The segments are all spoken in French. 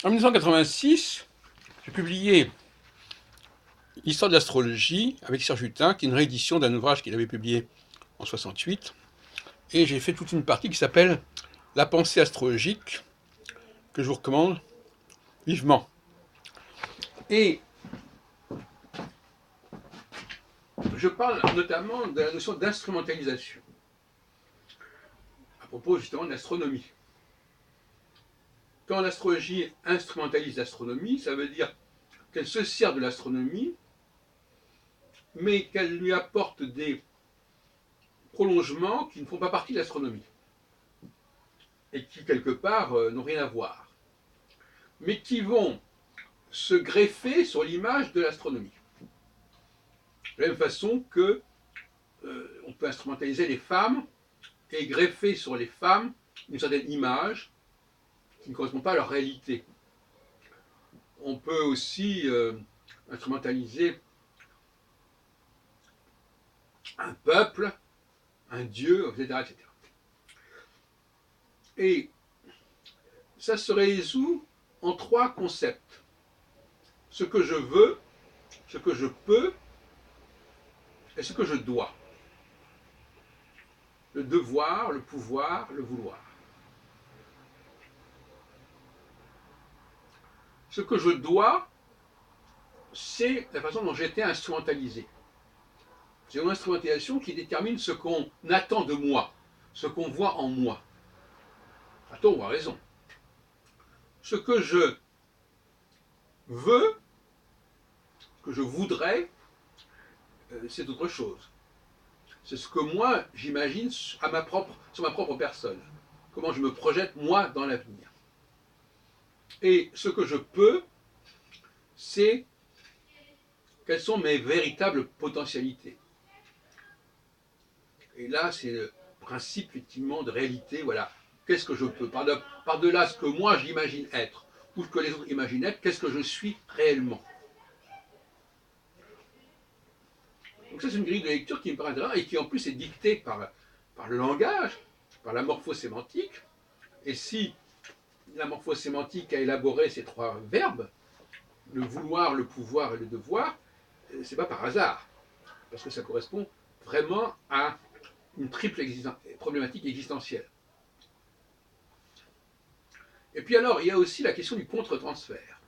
En 1986, j'ai publié L'histoire de l'astrologie avec Serge Hutin, qui est une réédition d'un ouvrage qu'il avait publié en 68. Et j'ai fait toute une partie qui s'appelle La pensée astrologique, que je vous recommande vivement. Et je parle notamment de la notion d'instrumentalisation, à propos justement de l'astronomie. Quand l'astrologie instrumentalise l'astronomie, ça veut dire qu'elle se sert de l'astronomie, mais qu'elle lui apporte des prolongements qui ne font pas partie de l'astronomie, et qui, quelque part, n'ont rien à voir, mais qui vont se greffer sur l'image de l'astronomie. De la même façon que on peut instrumentaliser les femmes et greffer sur les femmes une certaine image qui ne correspond pas à leur réalité. On peut aussi instrumentaliser un peuple, un dieu, etc., etc. Et ça se résout en trois concepts. Ce que je veux, ce que je peux et ce que je dois. Le devoir, le pouvoir, le vouloir. Ce que je dois, c'est la façon dont j'ai été instrumentalisé. C'est une instrumentalisation qui détermine ce qu'on attend de moi, ce qu'on voit en moi. À tort ou à raison. Ce que je veux, ce que je voudrais, c'est autre chose. C'est ce que moi, j'imagine sur ma propre personne. Comment je me projette, moi, dans l'avenir. Et ce que je peux, c'est quelles sont mes véritables potentialités. Et là, c'est le principe, effectivement, de réalité. Voilà. Qu'est-ce que je peux par-delà ce que moi, j'imagine être, ou ce que les autres imaginent être, qu'est-ce que je suis réellement. Donc ça, c'est une grille de lecture qui me paraît intéressante et qui, en plus, est dictée par le langage, par la morphosémantique. Et si la morphosémantique a élaboré ces trois verbes, le vouloir, le pouvoir et le devoir, c'est pas par hasard, parce que ça correspond vraiment à une triple problématique existentielle. Et puis alors, il y a aussi la question du contre-transfert.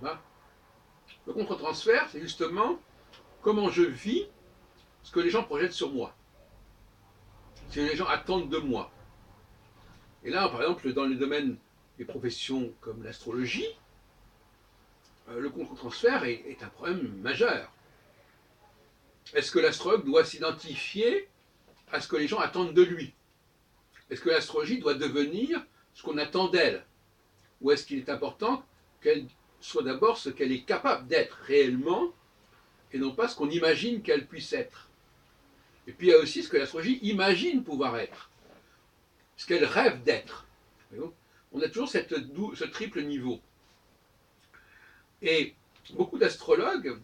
Le contre-transfert, c'est justement comment je vis ce que les gens projettent sur moi, ce que les gens attendent de moi. Et là, par exemple, dans le domaine des professions comme l'astrologie, le contre-transfert est un problème majeur. Est-ce que l'astrologue doit s'identifier à ce que les gens attendent de lui? Est-ce que l'astrologie doit devenir ce qu'on attend d'elle? Ou est-ce qu'il est important qu'elle soit d'abord ce qu'elle est capable d'être réellement et non pas ce qu'on imagine qu'elle puisse être? Et puis il y a aussi ce que l'astrologie imagine pouvoir être, ce qu'elle rêve d'être. On a toujours ce triple niveau. Et beaucoup d'astrologues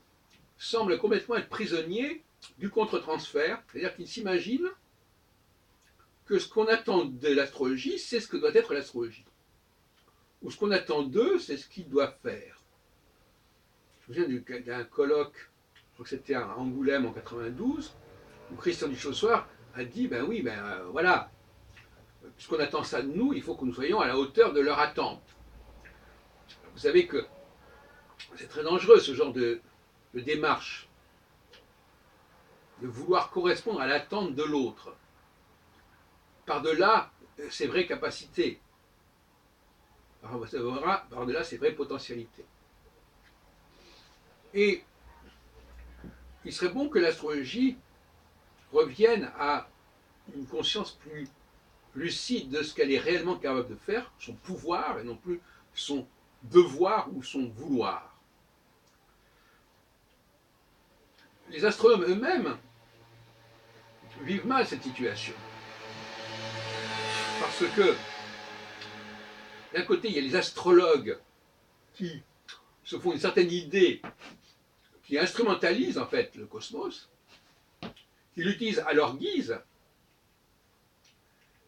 semblent complètement être prisonniers du contre-transfert, c'est-à-dire qu'ils s'imaginent que ce qu'on attend de l'astrologie, c'est ce que doit être l'astrologie. Ou ce qu'on attend d'eux, c'est ce qu'ils doivent faire. Je me souviens d'un colloque, je crois que c'était à Angoulême en 92, où Christian Duchossoir a dit, ben oui, voilà, puisqu'on attend ça de nous, il faut que nous soyons à la hauteur de leur attente. Vous savez que c'est très dangereux ce genre de démarche, de vouloir correspondre à l'attente de l'autre, par-delà ses vraies capacités, par-delà ses vraies potentialités. Et il serait bon que l'astrologie revienne à une conscience plus lucide de ce qu'elle est réellement capable de faire, son pouvoir, et non plus son devoir ou son vouloir. Les astronomes eux-mêmes vivent mal cette situation. Parce que, d'un côté, il y a les astrologues qui se font une certaine idée, qui instrumentalisent en fait le cosmos, qui l'utilisent à leur guise,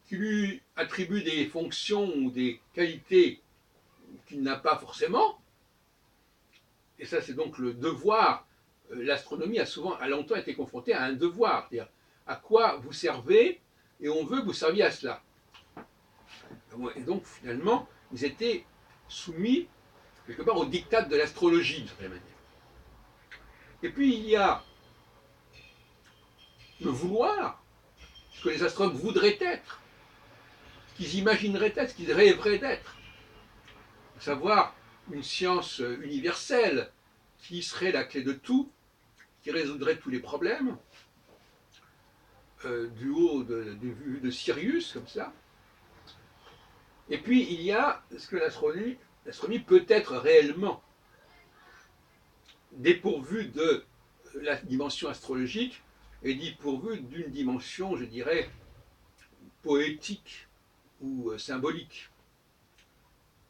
qui lui attribuent des fonctions ou des qualités qu'il n'a pas forcément. Et ça, c'est donc le devoir. L'astronomie a longtemps été confrontée à un devoir, c'est-à-dire à quoi vous servez, et on veut que vous serviez à cela. Et donc, finalement, ils étaient soumis, quelque part, au diktat de l'astrologie, d'une certaine manière. Et puis, il y a le vouloir, ce que les astronomes voudraient être, ce qu'ils imagineraient être, ce qu'ils rêveraient d'être. Savoir une science universelle qui serait la clé de tout, qui résoudrait tous les problèmes, du haut du vue de Sirius, comme ça. Et puis, il y a ce que l'astronomie peut être réellement dépourvue de la dimension astrologique et dépourvue d'une dimension, je dirais, poétique ou symbolique,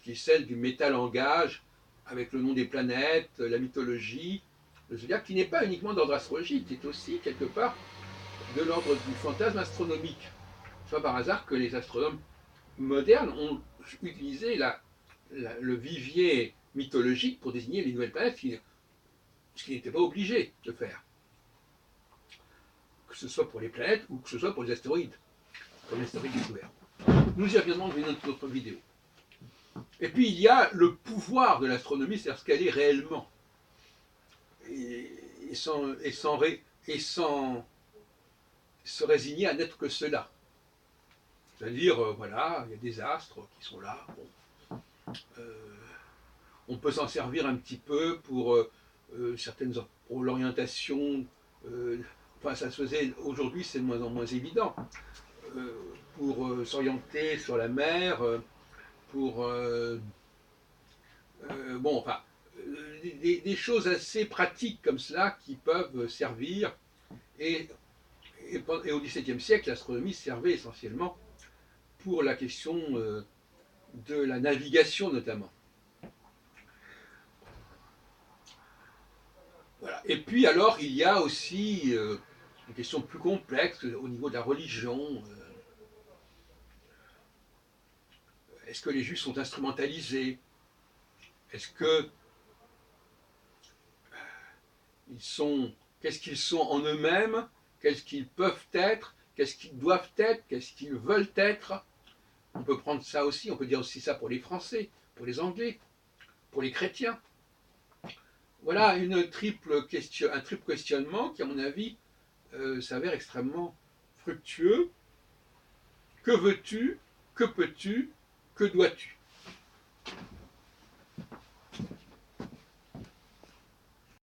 qui est celle du métalangage avec le nom des planètes, la mythologie, le zodiaque, qui n'est pas uniquement d'ordre astrologique, qui est aussi quelque part de l'ordre du fantasme astronomique. C'est pas par hasard que les astronomes modernes ont utilisé le vivier mythologique pour désigner les nouvelles planètes, ce qu'ils n'étaient pas obligés de faire. Que ce soit pour les planètes ou que ce soit pour les astéroïdes, comme l'astéroïde découvert. Nous y reviendrons dans une autre vidéo. Et puis il y a le pouvoir de l'astronomie, c'est-à-dire ce qu'elle est réellement. Et sans se résigner à n'être que cela. C'est-à-dire, voilà, il y a des astres qui sont là. Bon. On peut s'en servir un petit peu pour pour l'orientation. Enfin, ça se faisait aujourd'hui, c'est de moins en moins évident. Pour s'orienter sur la mer, pour bon, enfin, des choses assez pratiques comme cela qui peuvent servir. Et au XVIIe siècle, l'astronomie servait essentiellement pour la question de la navigation notamment. Voilà. Et puis alors, il y a aussi une question plus complexe au niveau de la religion. Est-ce que les juifs sont instrumentalisés? Est-ce que qu'est-ce qu'ils sont en eux-mêmes? Qu'est-ce qu'ils peuvent être? Qu'est-ce qu'ils doivent être? Qu'est-ce qu'ils veulent être? On peut prendre ça aussi, on peut dire aussi ça pour les Français, pour les Anglais, pour les chrétiens. Voilà un triple questionnement qui, à mon avis, s'avère extrêmement fructueux. Que veux-tu? Que peux-tu? Que dois-tu?